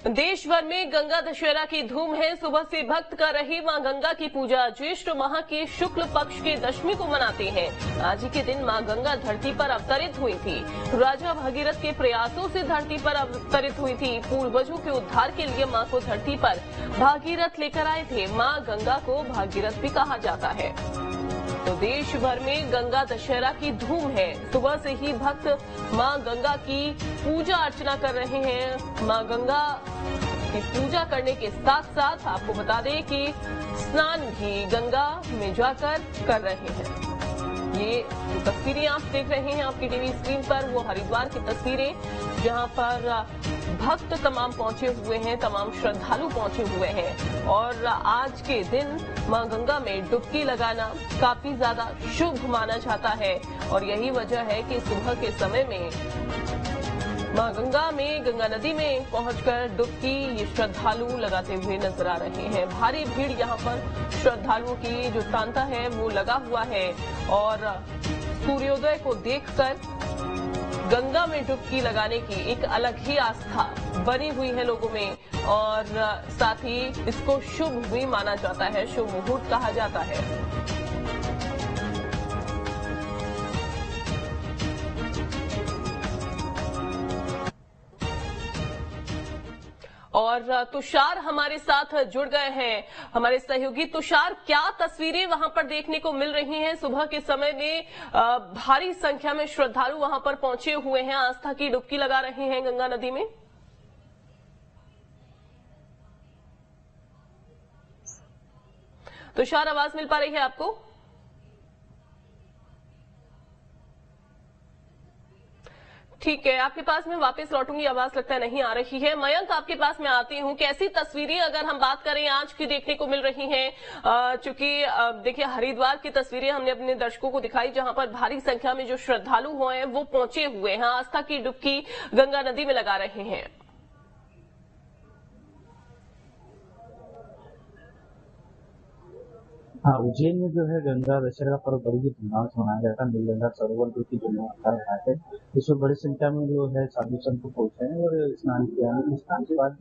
देश भर में गंगा दशहरा की धूम है। सुबह से भक्त कर रहे मां गंगा की पूजा। ज्येष्ठ माह के शुक्ल पक्ष के दशमी को मनाते हैं। आज ही के दिन मां गंगा धरती पर अवतरित हुई थी। राजा भागीरथ के प्रयासों से धरती पर अवतरित हुई थी। पूर्वजों के उद्धार के लिए मां को धरती पर भागीरथ लेकर आए थे। मां गंगा को भागीरथ भी कहा जाता है। तो देश भर में गंगा दशहरा की धूम है। सुबह से ही भक्त मां गंगा की पूजा अर्चना कर रहे हैं। मां गंगा की पूजा करने के साथ साथ आपको बता दें कि स्नान भी गंगा में जाकर कर रहे हैं। ये जो तस्वीरें आप देख रहे हैं आपकी टीवी स्क्रीन पर, वो हरिद्वार की तस्वीरें, जहां पर भक्त तमाम पहुंचे हुए हैं, तमाम श्रद्धालु पहुंचे हुए हैं। और आज के दिन मां गंगा में डुबकी लगाना काफी ज्यादा शुभ माना जाता है। और यही वजह है कि सुबह के समय में मां गंगा में, गंगा नदी में पहुंचकर डुबकी ये श्रद्धालु लगाते हुए नजर आ रहे हैं। भारी भीड़ यहां पर श्रद्धालुओं की जो तांता है वो लगा हुआ है। और सूर्योदय को देखकर गंगा में डुबकी लगाने की एक अलग ही आस्था बनी हुई है लोगों में। और साथ ही इसको शुभ भी माना जाता है, शुभ मुहूर्त कहा जाता है। और तुषार हमारे साथ जुड़ गए हैं, हमारे सहयोगी। तुषार, क्या तस्वीरें वहां पर देखने को मिल रही हैं? सुबह के समय में भारी संख्या में श्रद्धालु वहां पर पहुंचे हुए हैं, आस्था की डुबकी लगा रहे हैं गंगा नदी में। तुषार, आवाज मिल पा रही है आपको? ठीक है, आपके पास मैं वापस लौटूंगी, आवाज लगता है नहीं आ रही है। मयंक, आपके पास मैं आती हूँ। कैसी तस्वीरें अगर हम बात करें आज की देखने को मिल रही हैं? चूंकि देखिए, हरिद्वार की तस्वीरें हमने अपने दर्शकों को दिखाई, जहां पर भारी संख्या में जो श्रद्धालु हुए हैं वो पहुंचे हुए हैं, आस्था की डुबकी गंगा नदी में लगा रहे हैं। हाँ, उज्जैन में जो है गंगा दशहरा पर्व बड़ी ही धूमधाम से मनाया जाता है। नीलगंगा सरोवर जो कि का घाट है, इसमें बड़ी संख्या में जो है साधु संत पहुंचे हैं और स्नान किया है। स्नान के बाद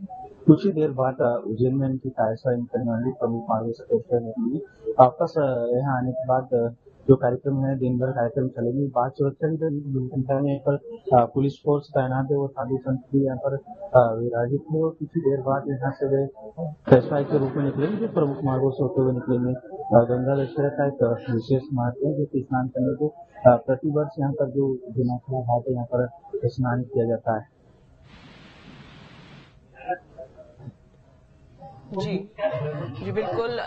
कुछ ही देर बाद उज्जैन में इनकी कायसा करने वाली प्रमुख मार्गदर्शक होंगी। वापस यहाँ आने के बाद जो कार्यक्रम है, दिन भर कार्यक्रम चलेगी। बात सुरक्षा की संख्या में पर पुलिस फोर्स तैनात है, वो साधु संत भी यहाँ पर विराजित है। और कुछ ही देर बाद यहाँ से वे पेशवाई के रूप में निकलेंगे, जो प्रमुख मार्गों से होते हुए निकलेंगे। गंगा दशहरा का एक विशेष महत्व है, जो कि स्नान करने को प्रतिवर्ष यहाँ पर जो दिनाखड़ा घाट है, यहाँ पर स्नान किया जाता है। जी जी बिल्कुल।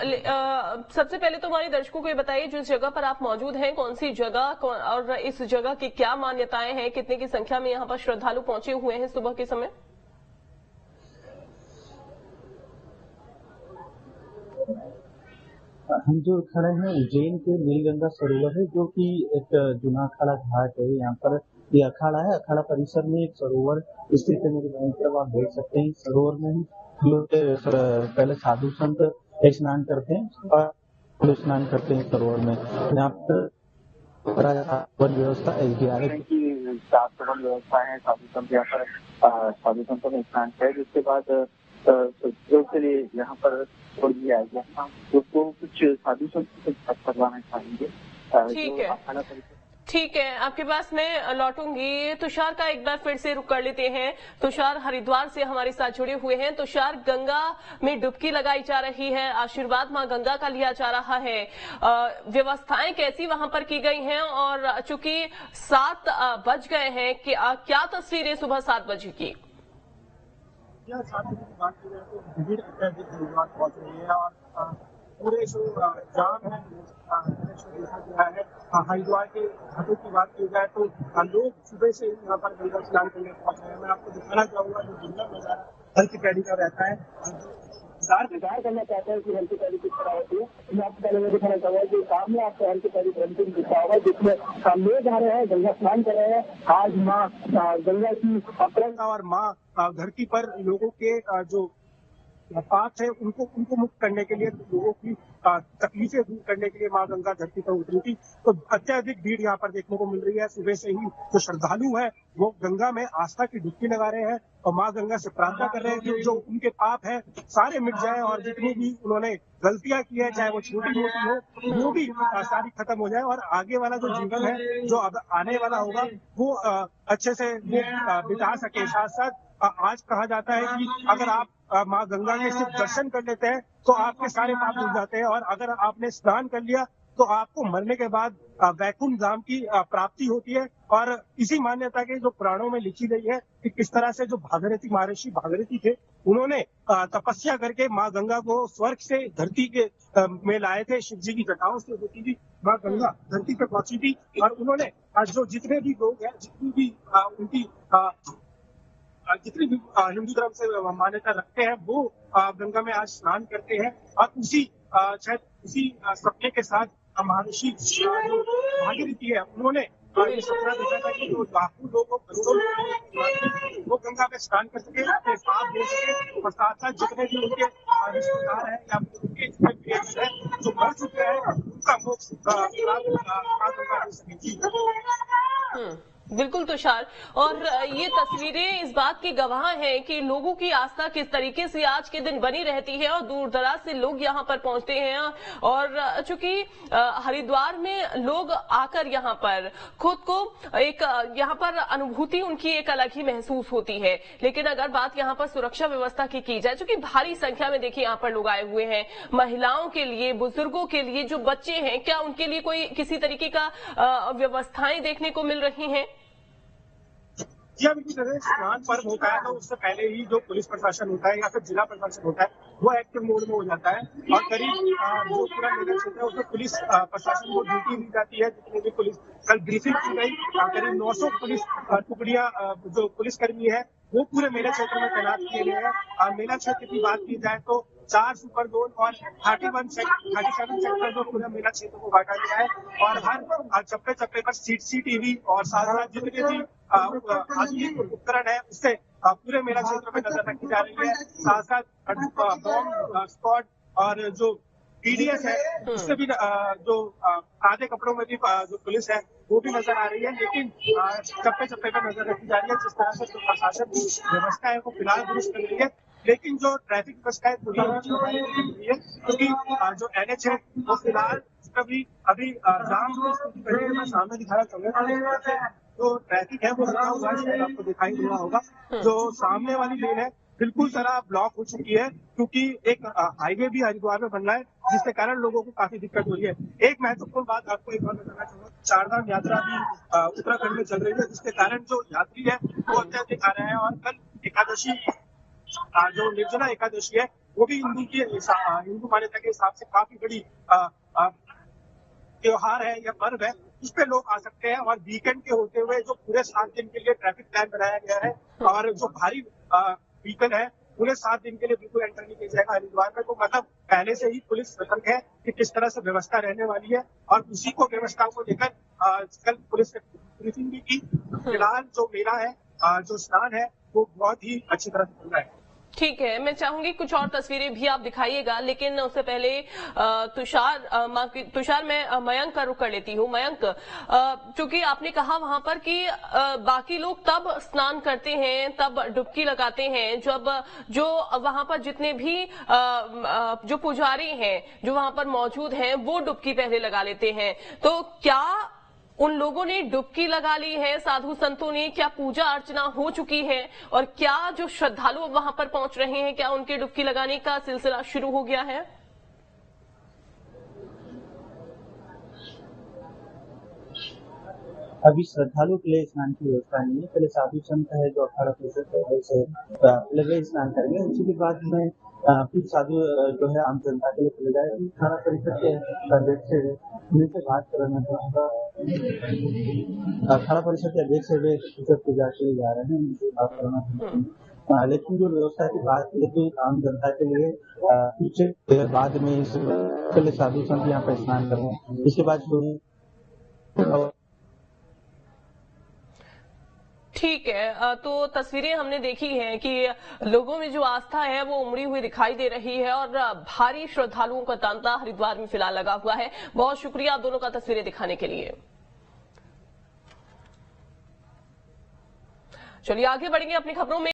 सबसे पहले तो हमारे दर्शकों को ये बताइए, जिस जगह पर आप मौजूद हैं, कौन सी जगह और इस जगह की क्या मान्यताएं हैं? कितने की संख्या में यहाँ पर श्रद्धालु पहुंचे हुए हैं सुबह के समय? हम जो खड़े हैं उज्जैन के नीलगंगा सरोवर है, जो कि एक जूना अखाड़ा घाट है। यहाँ पर ये अखाड़ा है, अखाड़ा परिसर में एक सरोवर स्थित है। मेरे दाईं तरफ आप देख सकते हैं, सरोवर में ही पहले साधु संत स्नान करते हैं और स्नान करते हैं सरोवर में। यहाँ पर वन व्यवस्था SDRF की सात वन व्यवस्था है। साधु संत यहाँ पर साधु संतों ने स्नान किया, जिसके बाद के लिए यहाँ पर छोड़ दिया गया, उसको कुछ साधु संत करवाना चाहेंगे। ठीक है, आपके पास मैं लौटूंगी। तुषार का एक बार फिर से रुक कर लेते हैं। तुषार हरिद्वार से हमारे साथ जुड़े हुए हैं। तुषार, गंगा में डुबकी लगाई जा रही है, आशीर्वाद मां गंगा का लिया जा रहा है। व्यवस्थाएं कैसी वहां पर की गई हैं? और चूंकि 7 बज गए हैं, कि क्या तस्वीरें सुबह 7 बजे की? 7 बजे की बात की जाए तो भीड़ अत्यधिक हरिद्वार पहुंच रही है और पूरे जो जाम है देखा गया है। हरिद्वार के घाटों की बात की जाए तो लोग सुबह से यहाँ पर गंगा स्नान करने पहुंच रहे हैं। मैं आपको दिखाना चाहूंगा जो दुर्लभ नजारा हल्की पैड़ी का रहता है। विचार करना चाहता है कि हल्की पैड़ी किस तरह होती है। मैं आपको पहले दिखाना चाहूंगा कि सामने आपको हल्की पैड़ी पेंटिंग दिखा होगा, जिसमें लोग आ रहे हैं, गंगा स्नान कर रहे हैं। आज माँ गंगा की अपरंगा और माँ धरती पर लोगों के जो पाप है उनको मुक्त करने के लिए, लोगों की तकलीफें दूर करने के लिए माँ गंगा धरती पर उतरी थी। तो अत्यधिक भीड़ यहाँ पर देखने को मिल रही है। सुबह से ही जो श्रद्धालु है वो गंगा में आस्था की डुबकी लगा रहे हैं और माँ गंगा से प्रार्थना कर रहे हैं कि जो उनके पाप है सारे मिट जाए और जितनी भी उन्होंने गलतियां की है, चाहे वो छोटी मोटी हो, वो भी सारी खत्म हो जाए और आगे वाला जो जीवन है जो अब आने वाला होगा वो अच्छे से वो बिता सके। साथ साथ आज कहा जाता है कि अगर आप माँ गंगा के सिर्फ दर्शन कर लेते हैं तो आपके सारे पाप धुल जाते हैं और अगर आपने स्नान कर लिया तो आपको मरने के बाद वैकुंठ धाम की प्राप्ति होती है। और इसी मान्यता के जो पुराणों में लिखी गई है कि किस तरह से जो भागीरथी महर्षि भागीरथी थे उन्होंने तपस्या करके माँ गंगा को स्वर्ग से धरती के में लाए थे। शिव जी की जटाओं से होती थी माँ गंगा धरती पे पहुंची थी और उन्होंने जो जितने भी लोग हैं, जितनी भी उनकी जितनी भी हिंदू धर्म से मान्यता रखते हैं वो गंगा में आज स्नान करते हैं और उसी शायद उसी सपने के साथ महर्षि जो भागीरथी है उन्होंने ये सपना देखा था कि जो लाखों लोगों वो गंगा में स्नान कर सके, अपने पाप धो सके और साथ साथ जितने भी उनके रिश्तेदार हैं या उनके जितने प्रियजन हैं जो मर चुके हैं उनका मोक्ष गंगा दे सके। बिल्कुल तुषार, और ये तस्वीरें इस बात की गवाह हैं कि लोगों की आस्था किस तरीके से आज के दिन बनी रहती है और दूर दराज से लोग यहाँ पर पहुंचते हैं। और चूंकि हरिद्वार में लोग आकर यहाँ पर खुद को एक यहाँ पर अनुभूति उनकी एक अलग ही महसूस होती है। लेकिन अगर बात यहाँ पर सुरक्षा व्यवस्था की जाए, चूंकि भारी संख्या में देखिए यहाँ पर लोग आए हुए हैं, महिलाओं के लिए, बुजुर्गों के लिए, जो बच्चे हैं, क्या उनके लिए कोई किसी तरीके का व्यवस्थाएं देखने को मिल रही हैं? जी हाँ, बिल्कुल। जैसे स्नान पर्व होता है तो उससे पहले ही जो पुलिस प्रशासन होता है या फिर जिला प्रशासन होता है वो एक्टिव मोड में हो जाता है और करीब जो पूरा मेला क्षेत्र है उसमें पुलिस प्रशासन को ड्यूटी दी जाती है। जितने भी पुलिस कल ब्रीफिंग की गई, करीब 900 पुलिस टुकड़ियां जो पुलिसकर्मी है वो पूरे मेला क्षेत्र में तैनात किए गए हैं। मेला क्षेत्र की बात की जाए तो 4 सुपर जोन और 37 सेक्टर जो पूरा मेला क्षेत्र को बांटा गया है और हर चप्पे चप्पे पर CCTV और साथ साथ जितने भी आधुनिक उपकरण है उससे पूरे मेला क्षेत्र में नजर रखी जा रही है। साथ साथ बॉम्ब स्क्वाड और जो PDS है उससे भी जो आधे कपड़ों में भी जो पुलिस है वो भी नजर आ रही है। लेकिन चप्पे चप्पे पर नजर रखी जा रही है। जिस तरह से जो प्रशासन की व्यवस्था है वो फिलहाल दुरुस्त कर रही है, लेकिन जो ट्रैफिक व्यवस्था है थोड़ी है क्योंकि जो NH है वो फिलहाल अभी जाम की स्थिति बनी है। मैं सामने दिखाना चाहूंगा जो ट्रैफिक है वो लगा हुआ है, शायद आपको दिखाई दे रहा होगा। जो सामने वाली लेन है बिल्कुल तरह ब्लॉक हो चुकी है क्योंकि एक हाईवे भी हरिद्वार में बन रहा है जिसके कारण लोगों को काफी दिक्कत हो रही है। एक महत्वपूर्ण बात आपको एक बार बताना चाहूंगा, चारधाम यात्रा भी उत्तराखंड में चल रही है जिसके कारण जो यात्री है वो अत्यधिक आ रहे हैं और कल एकादशी जो निर्जला एकादशी है वो भी हिंदू मान्यता के हिसाब से काफी बड़ी त्योहार है या पर्व है, उस पे लोग आ सकते हैं। और वीकेंड के होते हुए जो पूरे 7 दिन के लिए ट्रैफिक प्लान बनाया गया है और जो भारी व्हीकल है पूरे 7 दिन के लिए बिल्कुल एंटर नहीं किया जाएगा हरिद्वार में। तो मतलब पहले से ही पुलिस सतर्क है कि किस तरह से व्यवस्था रहने वाली है और उसी को व्यवस्था को लेकर कल पुलिस ने ब्रीफिंग भी की। फिलहाल जो मेला है, जो स्नान है वो बहुत ही अच्छी तरह से चल रहा है। ठीक है, मैं चाहूंगी कुछ और तस्वीरें भी आप दिखाइएगा, लेकिन उससे पहले तुषार मैं मयंक का रुख कर लेती हूँ। मयंक, चूंकि आपने कहा वहां पर कि बाकी लोग तब स्नान करते हैं, तब डुबकी लगाते हैं जब जो वहां पर जितने भी जो पुजारी हैं जो वहां पर मौजूद हैं वो डुबकी पहले लगा लेते हैं, तो क्या उन लोगों ने डुबकी लगा ली है? साधु संतों ने क्या पूजा अर्चना हो चुकी है? और क्या जो श्रद्धालु वहां पर पहुंच रहे हैं क्या उनके डुबकी लगाने का सिलसिला शुरू हो गया है? अभी श्रद्धालु के लिए स्नान की व्यवस्था नहीं है। पहले साधु संत है जो 18% से लगे स्नान करेंगे, उसी के बाद में फिर साधु जो है आम जनता के लिए चले जाए। थाना परिषद के अध्यक्ष से उनसे बात कराना चाहूँगा। थाना परिषद के अध्यक्ष से पूजा के लिए जा रहे हैं, उनसे बात कराना चाहूँगा। लेकिन जो व्यवस्था की बात की तो आम जनता के लिए कुछ बाद में पहले साधु संत यहाँ पर स्नान करेंगे, इसके बाद जो ठीक है, तो तस्वीरें हमने देखी हैं कि लोगों में जो आस्था है वो उमड़ी हुई दिखाई दे रही है और भारी श्रद्धालुओं का तांता हरिद्वार में फिलहाल लगा हुआ है। बहुत शुक्रिया आप दोनों का तस्वीरें दिखाने के लिए। चलिए आगे बढ़ेंगे अपनी खबरों में।